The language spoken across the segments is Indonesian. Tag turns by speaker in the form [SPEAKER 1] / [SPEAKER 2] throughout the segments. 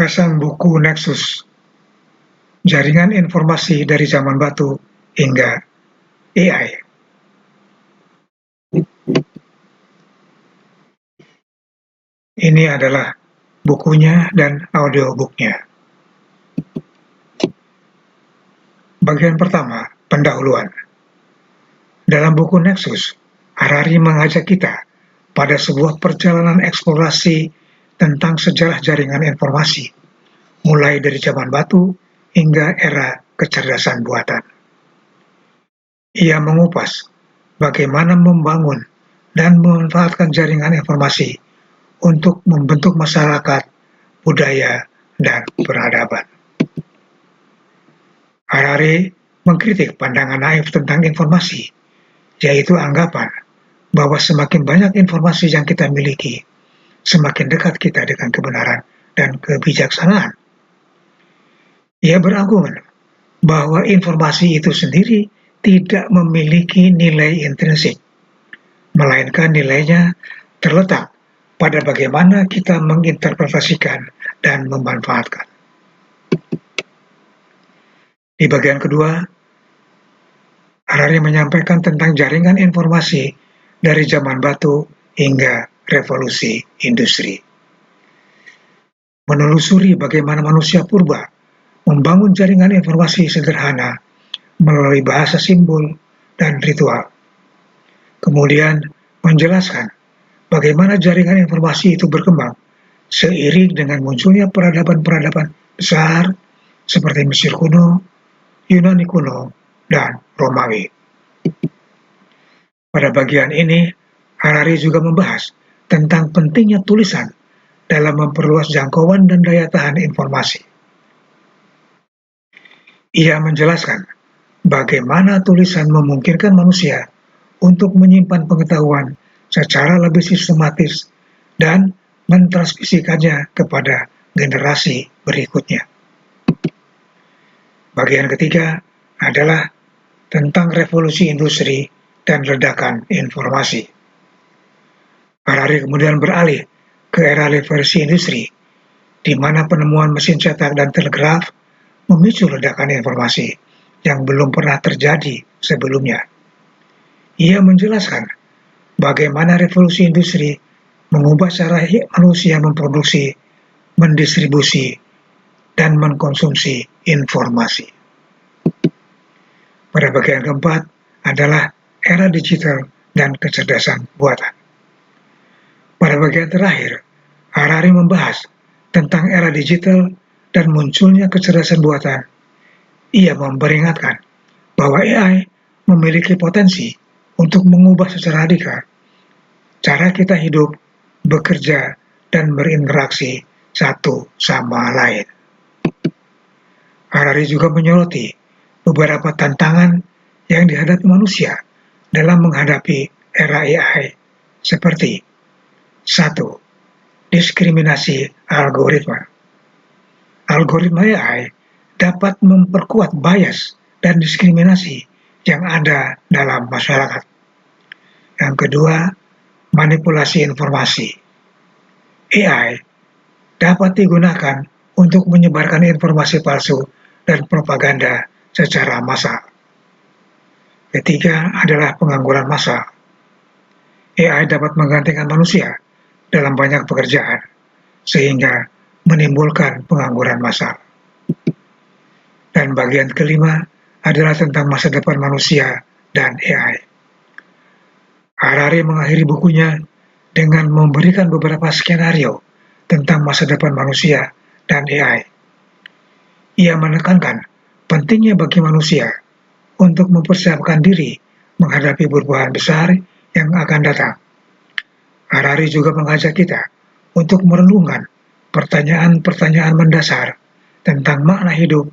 [SPEAKER 1] Kecerdasan buku Nexus, jaringan informasi dari zaman batu hingga AI. Ini adalah bukunya dan audiobooknya. Bagian pertama, pendahuluan. Dalam buku Nexus, Harari mengajak kita pada sebuah perjalanan eksplorasi tentang sejarah jaringan informasi, mulai dari zaman batu hingga era kecerdasan buatan. Ia mengupas bagaimana membangun dan memanfaatkan jaringan informasi untuk membentuk masyarakat, budaya, dan peradaban. Harari mengkritik pandangan naif tentang informasi, yaitu anggapan bahwa semakin banyak informasi yang kita miliki, semakin dekat kita dengan kebenaran dan kebijaksanaan. Ia berargumen bahwa informasi itu sendiri tidak memiliki nilai intrinsik, melainkan nilainya terletak pada bagaimana kita menginterpretasikan dan memanfaatkan. Di bagian kedua, Harari menyampaikan tentang jaringan informasi dari zaman batu hingga revolusi industri. Menelusuri bagaimana manusia purba membangun jaringan informasi sederhana melalui bahasa simbol dan ritual. Kemudian menjelaskan bagaimana jaringan informasi itu berkembang seiring dengan munculnya peradaban-peradaban besar seperti Mesir kuno, Yunani kuno, dan Romawi. Pada bagian ini, Harari juga membahas tentang pentingnya tulisan dalam memperluas jangkauan dan daya tahan informasi. Ia menjelaskan bagaimana tulisan memungkinkan manusia untuk menyimpan pengetahuan secara lebih sistematis dan mentransmisikannya kepada generasi berikutnya. Bagian ketiga adalah tentang revolusi industri dan ledakan informasi. Harari kemudian beralih ke era revolusi industri, di mana penemuan mesin cetak dan telegraf memicu ledakan informasi yang belum pernah terjadi sebelumnya. Ia menjelaskan bagaimana revolusi industri mengubah cara manusia memproduksi, mendistribusi, dan mengkonsumsi informasi. Pada bagian keempat adalah era digital dan kecerdasan buatan. Pada bagian terakhir, Harari membahas tentang era digital dan munculnya kecerdasan buatan. Ia memperingatkan bahwa AI memiliki potensi untuk mengubah secara radikal cara kita hidup, bekerja, dan berinteraksi satu sama lain. Harari juga menyoroti beberapa tantangan yang dihadapi manusia dalam menghadapi era AI, seperti 1. Diskriminasi algoritma. Algoritma AI dapat memperkuat bias dan diskriminasi yang ada dalam masyarakat. Yang kedua, manipulasi informasi. AI dapat digunakan untuk menyebarkan informasi palsu dan propaganda secara massal. Ketiga adalah pengangguran massal. AI dapat menggantikan manusia dalam banyak pekerjaan, sehingga menimbulkan pengangguran massal. Dan bagian kelima adalah tentang masa depan manusia dan AI. Harari mengakhiri bukunya dengan memberikan beberapa skenario tentang masa depan manusia dan AI. Ia menekankan pentingnya bagi manusia untuk mempersiapkan diri menghadapi perubahan besar yang akan datang. Harari juga mengajak kita untuk merenungkan pertanyaan-pertanyaan mendasar tentang makna hidup,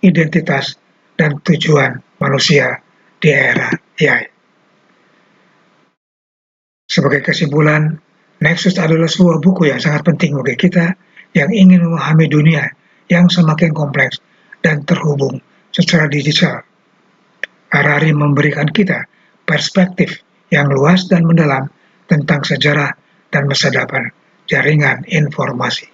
[SPEAKER 1] identitas, dan tujuan manusia di era AI. Sebagai kesimpulan, Nexus adalah sebuah buku yang sangat penting bagi kita yang ingin memahami dunia yang semakin kompleks dan terhubung secara digital. Harari memberikan kita perspektif yang luas dan mendalam tentang sejarah dan masa depan jaringan informasi.